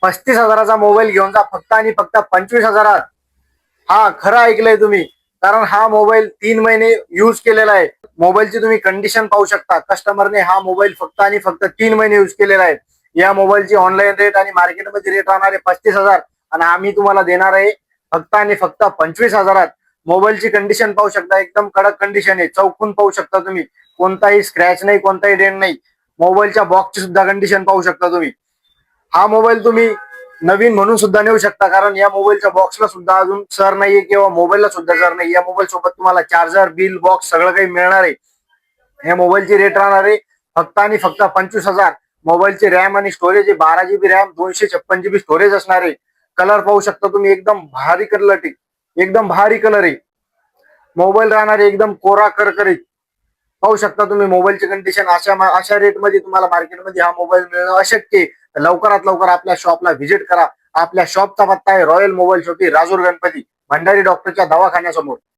35,000चा mobile घेऊन जा फक्त आणि फक्त 25,000. हा खरं ऐकलंय तुम्ही. कारण हा मोबाईल 3 महिने युज केलेला आहे. मोबाईलची तुम्ही कंडिशन पाहू शकता. कस्टमरने हा मोबाईल फक्त आणि फक्त 3 महिने युज केलेला आहे. या मोबाईलची ऑनलाईन रेट आणि मार्केटमध्ये रेट राहणार आहे 35,000 आणि आम्ही तुम्हाला देणार आहे फक्त आणि फक्त 25,000. मोबाईलची कंडिशन पाहू शकता. एकदम कडक कंडिशन आहे. चौकून पाहू शकता तुम्ही. कोणताही स्क्रॅच नाही, कोणताही डेंट नाही. मोबाईलच्या बॉक्सची सुद्धा कंडिशन पाहू शकता तुम्ही. हा मोबाईल तुम्ही नवीन म्हणून सुद्धा नेऊ शकता. कारण या मोबाईलच्या बॉक्सला सुद्धा अजून सर नाहीये किंवा मोबाईलला सुद्धा सर नाही. या मोबाईल सोबत तुम्हाला चार्जर, बिल, बॉक्स सगळं काही मिळणार आहे. या मोबाईलची रेट राहणार आहे फक्त आणि फक्त 25,000. मोबाईलची रॅम आणि स्टोरेज आहे 12 GB रॅम, 256 GB स्टोरेज असणार आहे. कलर पाहू शकता तुम्ही. एकदम भारी कलर आहे. एकदम भारी कलर आहे. मोबाईल राहणार आहे एकदम कोरा करकरीत. पाहू शकता तुम्ही मोबाईलची कंडिशन. अशा रेटमध्ये तुम्हाला मार्केटमध्ये हा मोबाईल मिळणं अशक्य आहे. लवकरात लवकर आपल्या शॉपला व्हिजिट करा. आपल्या शॉपचा पत्ता आहे Royal Mobile Shopee, Rajur Ganpati, Bhandari डॉक्टरच्या दवाखान्यासमोर.